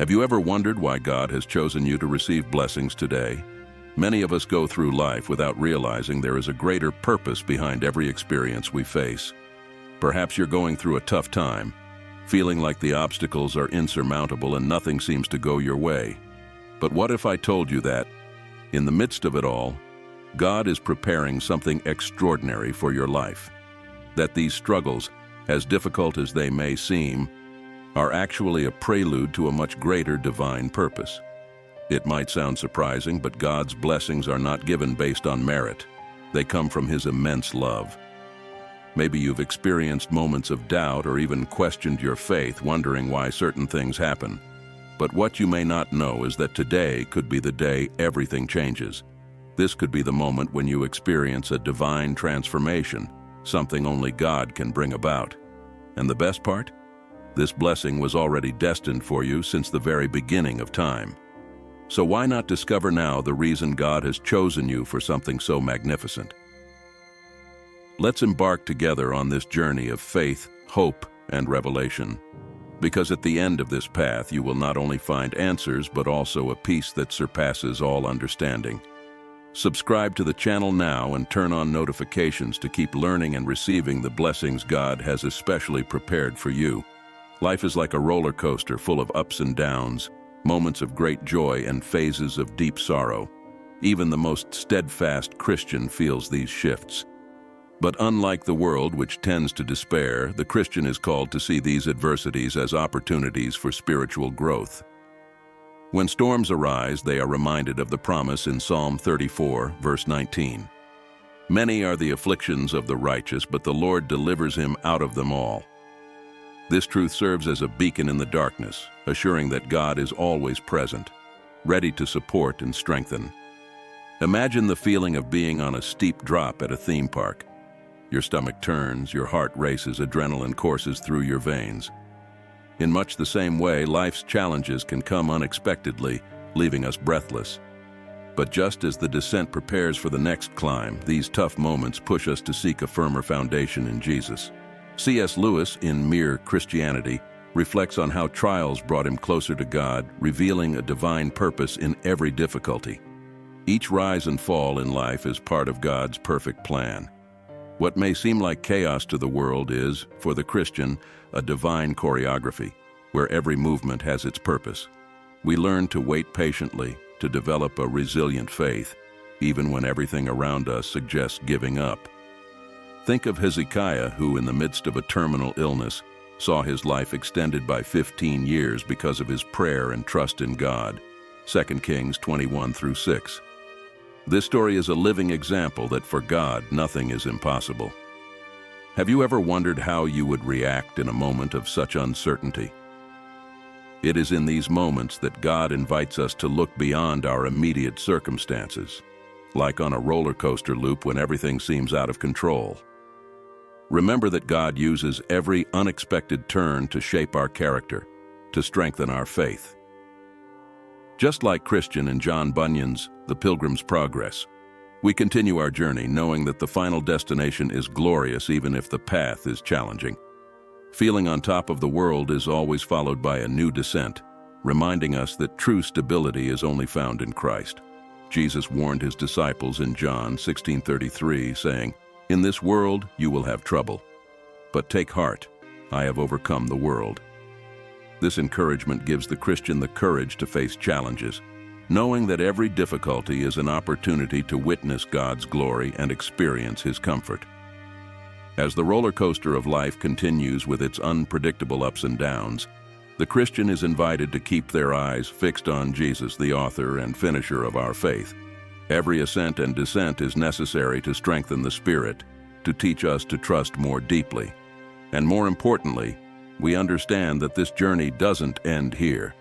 Have you ever wondered why God has chosen you to receive blessings today? Many of us go through life without realizing there is a greater purpose behind every experience we face. Perhaps you're going through a tough time, feeling like the obstacles are insurmountable and nothing seems to go your way. But what if I told you that, in the midst of it all, God is preparing something extraordinary for your life? That these struggles, as difficult as they may seem, are actually a prelude to a much greater divine purpose. It might sound surprising, but God's blessings are not given based on merit. They come from His immense love. Maybe you've experienced moments of doubt or even questioned your faith, wondering why certain things happen. But what you may not know is that today could be the day everything changes. This could be the moment when you experience a divine transformation, something only God can bring about. And the best part? This blessing was already destined for you since the very beginning of time. So why not discover now the reason God has chosen you for something so magnificent? Let's embark together on this journey of faith, hope, and revelation. Because at the end of this path, you will not only find answers, but also a peace that surpasses all understanding. Subscribe to the channel now and turn on notifications to keep learning and receiving the blessings God has especially prepared for you. Life is like a roller coaster full of ups and downs, moments of great joy and phases of deep sorrow. Even the most steadfast Christian feels these shifts. But unlike the world, which tends to despair, the Christian is called to see these adversities as opportunities for spiritual growth. When storms arise, they are reminded of the promise in Psalm 34, verse 19. Many are the afflictions of the righteous, but the Lord delivers him out of them all. This truth serves as a beacon in the darkness, assuring that God is always present, ready to support and strengthen. Imagine the feeling of being on a steep drop at a theme park. Your stomach turns, your heart races, adrenaline courses through your veins. In much the same way, life's challenges can come unexpectedly, leaving us breathless. But just as the descent prepares for the next climb, these tough moments push us to seek a firmer foundation in Jesus. C.S. Lewis, in Mere Christianity, reflects on how trials brought him closer to God, revealing a divine purpose in every difficulty. Each rise and fall in life is part of God's perfect plan. What may seem like chaos to the world is, for the Christian, a divine choreography, where every movement has its purpose. We learn to wait patiently, to develop a resilient faith, even when everything around us suggests giving up. Think of Hezekiah, who in the midst of a terminal illness, saw his life extended by 15 years because of his prayer and trust in God. 2 Kings 21-6. This story is a living example that for God, nothing is impossible. Have you ever wondered how you would react in a moment of such uncertainty? It is in these moments that God invites us to look beyond our immediate circumstances, like on a roller coaster loop when everything seems out of control. Remember that God uses every unexpected turn to shape our character, to strengthen our faith. Just like Christian in John Bunyan's The Pilgrim's Progress, we continue our journey knowing that the final destination is glorious even if the path is challenging. Feeling on top of the world is always followed by a new descent, reminding us that true stability is only found in Christ. Jesus warned his disciples in John 16:33, saying, "In this world you will have trouble, but take heart, I have overcome the world." This encouragement gives the Christian the courage to face challenges, knowing that every difficulty is an opportunity to witness God's glory and experience His comfort. As the roller coaster of life continues with its unpredictable ups and downs, the Christian is invited to keep their eyes fixed on Jesus, the author and finisher of our faith. Every ascent and descent is necessary to strengthen the spirit, to teach us to trust more deeply. And more importantly, we understand that this journey doesn't end here.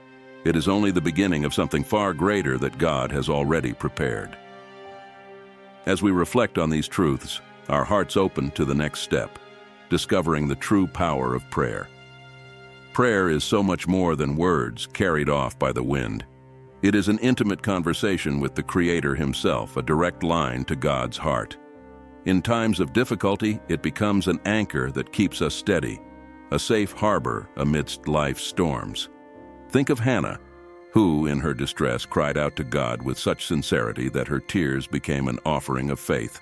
It is only the beginning of something far greater that God has already prepared. As we reflect on these truths, our hearts open to the next step, discovering the true power of prayer. Prayer is so much more than words carried off by the wind. It is an intimate conversation with the Creator Himself, a direct line to God's heart. In times of difficulty, it becomes an anchor that keeps us steady, a safe harbor amidst life's storms. Think of Hannah, who, in her distress, cried out to God with such sincerity that her tears became an offering of faith.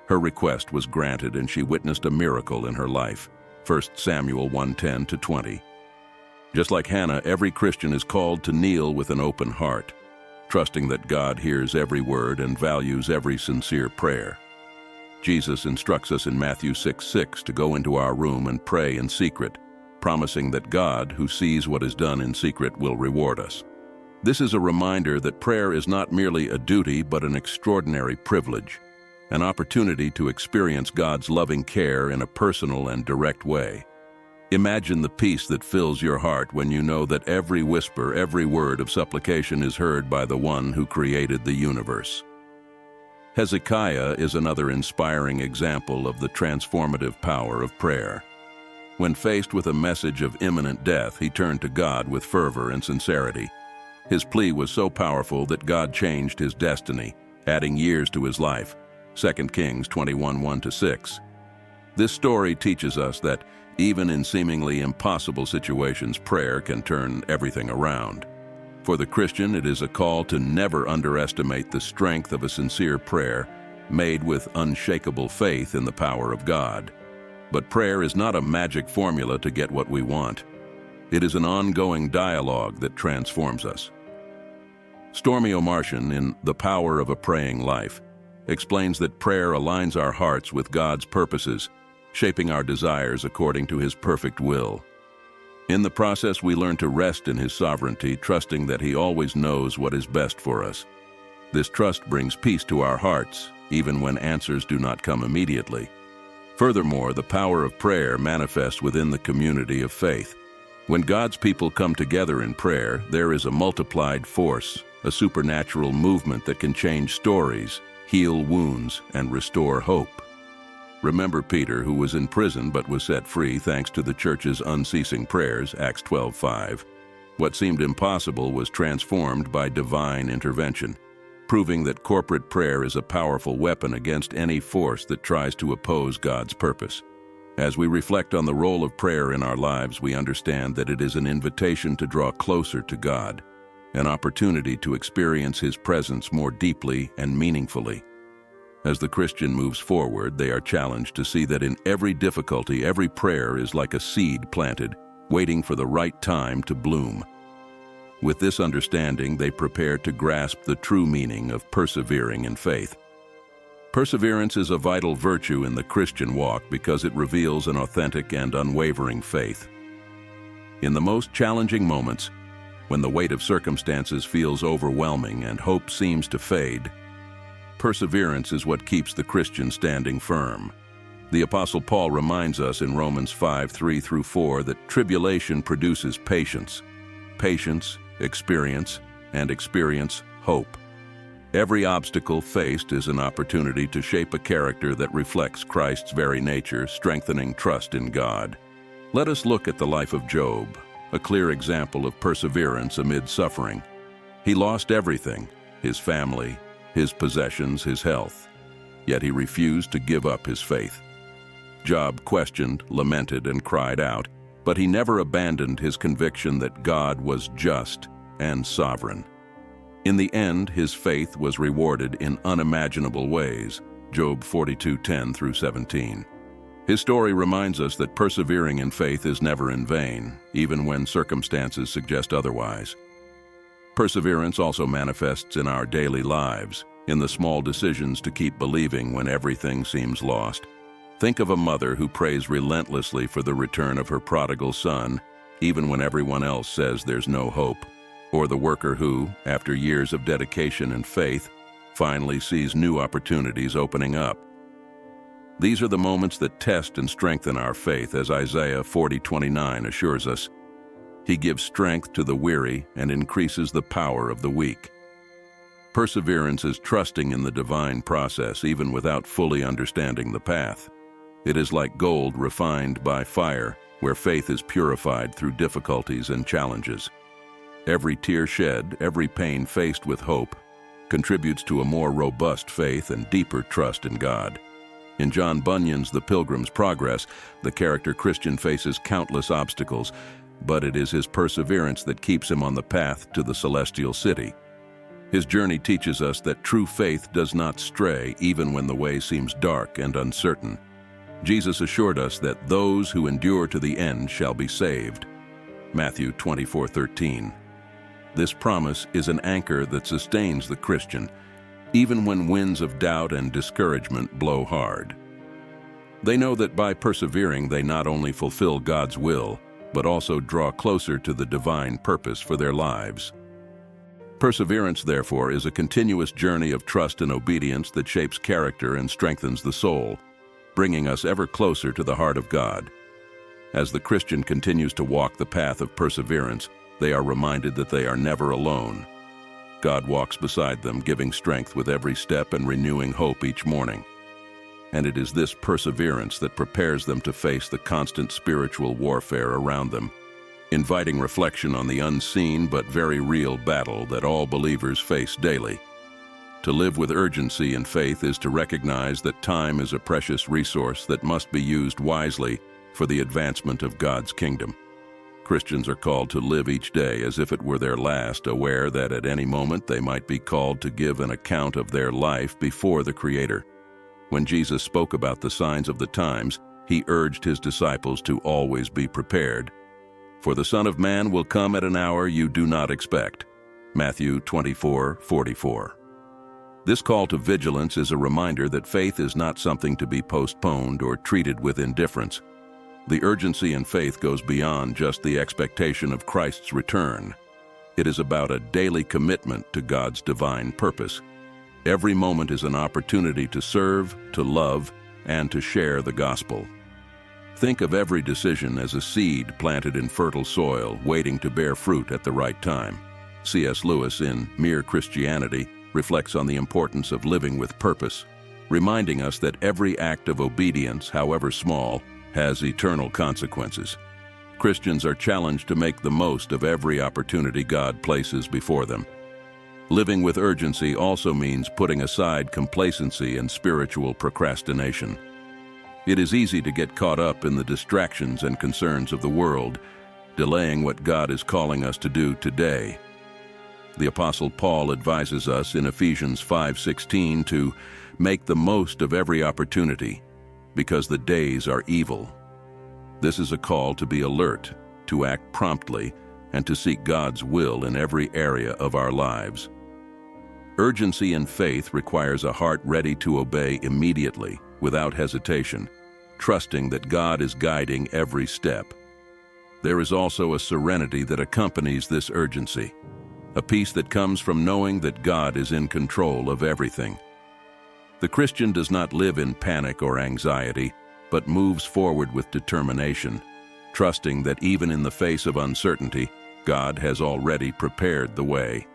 Her request was granted, and she witnessed a miracle in her life. 1 Samuel 1:10-20. Just like Hannah, every Christian is called to kneel with an open heart, trusting that God hears every word and values every sincere prayer. Jesus instructs us in Matthew 6:6 to go into our room and pray in secret, promising that God, who sees what is done in secret, will reward us. This is a reminder that prayer is not merely a duty but an extraordinary privilege, an opportunity to experience God's loving care in a personal and direct way. Imagine the peace that fills your heart when you know that every whisper, every word of supplication is heard by the one who created the universe. Hezekiah is another inspiring example of the transformative power of prayer. When faced with a message of imminent death, he turned to God with fervor and sincerity. His plea was so powerful that God changed his destiny, adding years to his life. 2 Kings 21:1-6. This story teaches us that even in seemingly impossible situations, prayer can turn everything around. For the Christian, it is a call to never underestimate the strength of a sincere prayer made with unshakable faith in the power of God. But prayer is not a magic formula to get what we want. It is an ongoing dialogue that transforms us. Stormy Omartian, in The Power of a Praying Life, explains that prayer aligns our hearts with God's purposes, shaping our desires according to His perfect will. In the process, we learn to rest in His sovereignty, trusting that He always knows what is best for us. This trust brings peace to our hearts, even when answers do not come immediately. Furthermore, the power of prayer manifests within the community of faith. When God's people come together in prayer, there is a multiplied force, a supernatural movement that can change stories, heal wounds, and restore hope. Remember Peter, who was in prison but was set free thanks to the church's unceasing prayers, Acts 12:5. What seemed impossible was transformed by divine intervention, proving that corporate prayer is a powerful weapon against any force that tries to oppose God's purpose. As we reflect on the role of prayer in our lives, we understand that it is an invitation to draw closer to God, an opportunity to experience His presence more deeply and meaningfully. As the Christian moves forward, they are challenged to see that in every difficulty, every prayer is like a seed planted, waiting for the right time to bloom. With this understanding, they prepare to grasp the true meaning of persevering in faith. Perseverance is a vital virtue in the Christian walk because it reveals an authentic and unwavering faith. In the most challenging moments, when the weight of circumstances feels overwhelming and hope seems to fade, perseverance is what keeps the Christian standing firm. The Apostle Paul reminds us in Romans 5:3-4 that tribulation produces patience, experience, and experience, hope. Every obstacle faced is an opportunity to shape a character that reflects Christ's very nature, strengthening trust in God. Let us look at the life of Job, a clear example of perseverance amid suffering. He lost everything, his family, his possessions, his health. Yet he refused to give up his faith. Job questioned, lamented, and cried out, but he never abandoned his conviction that God was just and sovereign. In the end, his faith was rewarded in unimaginable ways. Job 42:10-17. His story reminds us that persevering in faith is never in vain, even when circumstances suggest otherwise. Perseverance also manifests in our daily lives, in the small decisions to keep believing when everything seems lost. Think of a mother who prays relentlessly for the return of her prodigal son, even when everyone else says there's no hope. Or the worker who, after years of dedication and faith, finally sees new opportunities opening up. These are the moments that test and strengthen our faith, as Isaiah 40:29 assures us. He gives strength to the weary and increases the power of the weak. Perseverance is trusting in the divine process even without fully understanding the path. It is like gold refined by fire, where faith is purified through difficulties and challenges. Every tear shed, every pain faced with hope, contributes to a more robust faith and deeper trust in God. In John Bunyan's The Pilgrim's Progress, the character Christian faces countless obstacles, but it is his perseverance that keeps him on the path to the celestial city. His journey teaches us that true faith does not stray even when the way seems dark and uncertain. Jesus assured us that those who endure to the end shall be saved. Matthew 24:13. This promise is an anchor that sustains the Christian, even when winds of doubt and discouragement blow hard. They know that by persevering they not only fulfill God's will, but also draw closer to the divine purpose for their lives. Perseverance, therefore, is a continuous journey of trust and obedience that shapes character and strengthens the soul, bringing us ever closer to the heart of God. As the Christian continues to walk the path of perseverance, they are reminded that they are never alone. God walks beside them, giving strength with every step and renewing hope each morning. And it is this perseverance that prepares them to face the constant spiritual warfare around them, inviting reflection on the unseen but very real battle that all believers face daily. To live with urgency and faith is to recognize that time is a precious resource that must be used wisely for the advancement of God's kingdom. Christians are called to live each day as if it were their last, aware that at any moment they might be called to give an account of their life before the Creator. When Jesus spoke about the signs of the times, he urged his disciples to always be prepared. For the Son of Man will come at an hour you do not expect. Matthew 24:44. This call to vigilance is a reminder that faith is not something to be postponed or treated with indifference. The urgency in faith goes beyond just the expectation of Christ's return. It is about a daily commitment to God's divine purpose. Every moment is an opportunity to serve, to love, and to share the gospel. Think of every decision as a seed planted in fertile soil, waiting to bear fruit at the right time. C.S. Lewis, in Mere Christianity, reflects on the importance of living with purpose, reminding us that every act of obedience, however small, has eternal consequences. Christians are challenged to make the most of every opportunity God places before them. Living with urgency also means putting aside complacency and spiritual procrastination. It is easy to get caught up in the distractions and concerns of the world, delaying what God is calling us to do today. The Apostle Paul advises us in Ephesians 5:16 to make the most of every opportunity, because the days are evil. This is a call to be alert, to act promptly, and to seek God's will in every area of our lives. Urgency in faith requires a heart ready to obey immediately, without hesitation, trusting that God is guiding every step. There is also a serenity that accompanies this urgency, a peace that comes from knowing that God is in control of everything. The Christian does not live in panic or anxiety, but moves forward with determination, trusting that even in the face of uncertainty, God has already prepared the way.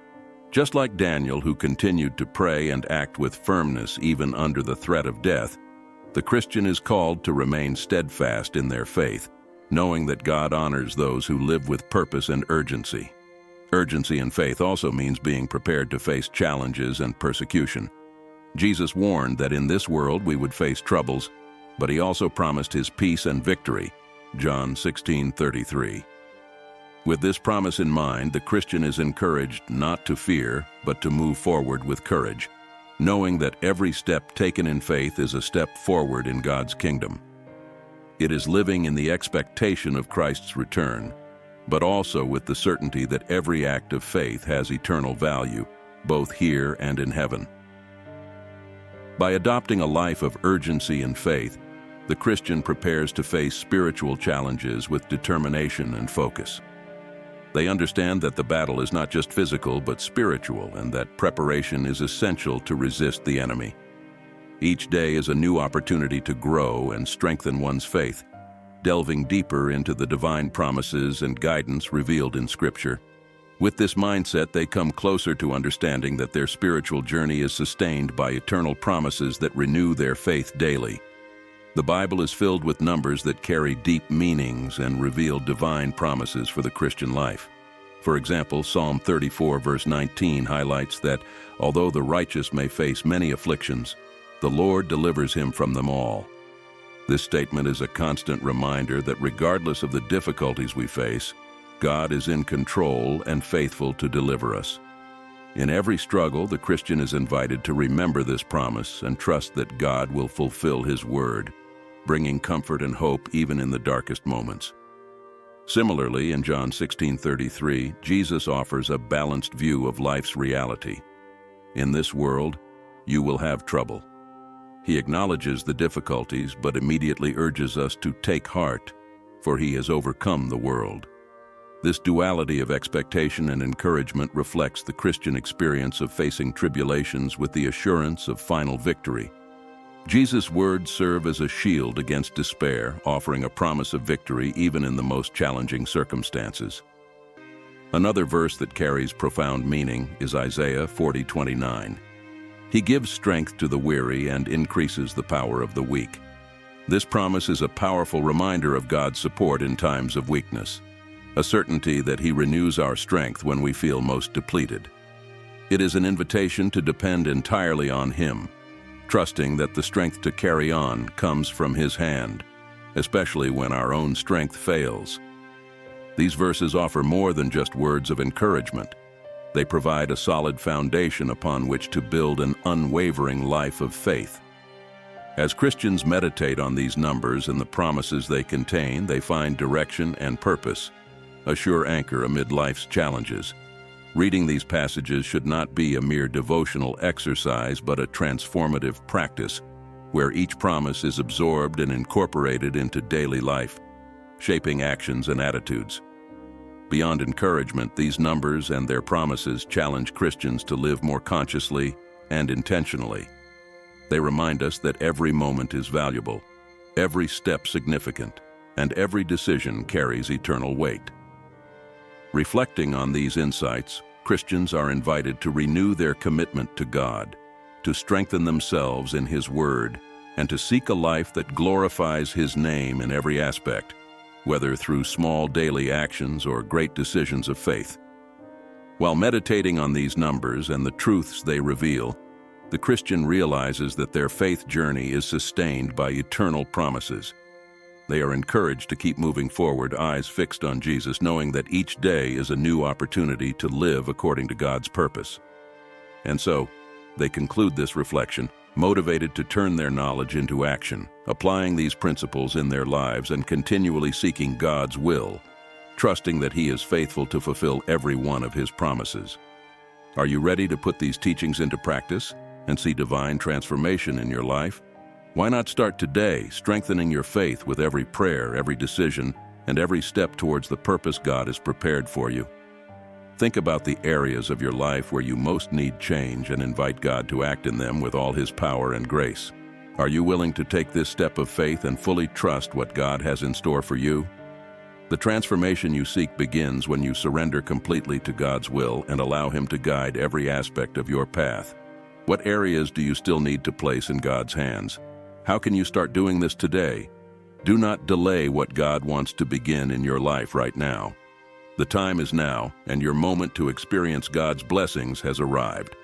Just like Daniel, who continued to pray and act with firmness even under the threat of death, the Christian is called to remain steadfast in their faith, knowing that God honors those who live with purpose and urgency. Urgency in faith also means being prepared to face challenges and persecution. Jesus warned that in this world we would face troubles, but he also promised his peace and victory, John 16:33. With this promise in mind, the Christian is encouraged not to fear, but to move forward with courage, knowing that every step taken in faith is a step forward in God's kingdom. It is living in the expectation of Christ's return, but also with the certainty that every act of faith has eternal value, both here and in heaven. By adopting a life of urgency and faith, the Christian prepares to face spiritual challenges with determination and focus. They understand that the battle is not just physical but spiritual, and that preparation is essential to resist the enemy. Each day is a new opportunity to grow and strengthen one's faith, delving deeper into the divine promises and guidance revealed in Scripture. With this mindset, they come closer to understanding that their spiritual journey is sustained by eternal promises that renew their faith daily. The Bible is filled with numbers that carry deep meanings and reveal divine promises for the Christian life. For example, Psalm 34 verse 19 highlights that although the righteous may face many afflictions, the Lord delivers him from them all. This statement is a constant reminder that regardless of the difficulties we face, God is in control and faithful to deliver us. In every struggle, the Christian is invited to remember this promise and trust that God will fulfill His word, bringing comfort and hope even in the darkest moments. Similarly, in John 16:33, Jesus offers a balanced view of life's reality. In this world, you will have trouble. He acknowledges the difficulties but immediately urges us to take heart, for He has overcome the world. This duality of expectation and encouragement reflects the Christian experience of facing tribulations with the assurance of final victory. Jesus' words serve as a shield against despair, offering a promise of victory even in the most challenging circumstances. Another verse that carries profound meaning is Isaiah 40:29. He gives strength to the weary and increases the power of the weak. This promise is a powerful reminder of God's support in times of weakness, a certainty that He renews our strength when we feel most depleted. It is an invitation to depend entirely on Him, trusting that the strength to carry on comes from His hand, especially when our own strength fails. These verses offer more than just words of encouragement. They provide a solid foundation upon which to build an unwavering life of faith. As Christians meditate on these numbers and the promises they contain, they find direction and purpose, a sure anchor amid life's challenges. Reading these passages should not be a mere devotional exercise, but a transformative practice, where each promise is absorbed and incorporated into daily life, shaping actions and attitudes. Beyond encouragement, these numbers and their promises challenge Christians to live more consciously and intentionally. They remind us that every moment is valuable, every step significant, and every decision carries eternal weight. Reflecting on these insights, Christians are invited to renew their commitment to God, to strengthen themselves in His Word, and to seek a life that glorifies His name in every aspect, whether through small daily actions or great decisions of faith. While meditating on these numbers and the truths they reveal, the Christian realizes that their faith journey is sustained by eternal promises. They are encouraged to keep moving forward, eyes fixed on Jesus, knowing that each day is a new opportunity to live according to God's purpose. And so, they conclude this reflection, motivated to turn their knowledge into action, applying these principles in their lives and continually seeking God's will, trusting that He is faithful to fulfill every one of His promises. Are you ready to put these teachings into practice and see divine transformation in your life? Why not start today, strengthening your faith with every prayer, every decision, and every step towards the purpose God has prepared for you? Think about the areas of your life where you most need change and invite God to act in them with all His power and grace. Are you willing to take this step of faith and fully trust what God has in store for you? The transformation you seek begins when you surrender completely to God's will and allow Him to guide every aspect of your path. What areas do you still need to place in God's hands? How can you start doing this today? Do not delay what God wants to begin in your life right now. The time is now, and your moment to experience God's blessings has arrived.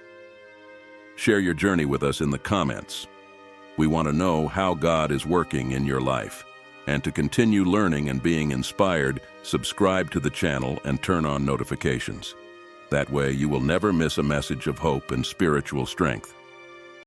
Share your journey with us in the comments. We want to know how God is working in your life. And to continue learning and being inspired, subscribe to the channel and turn on notifications. That way you will never miss a message of hope and spiritual strength.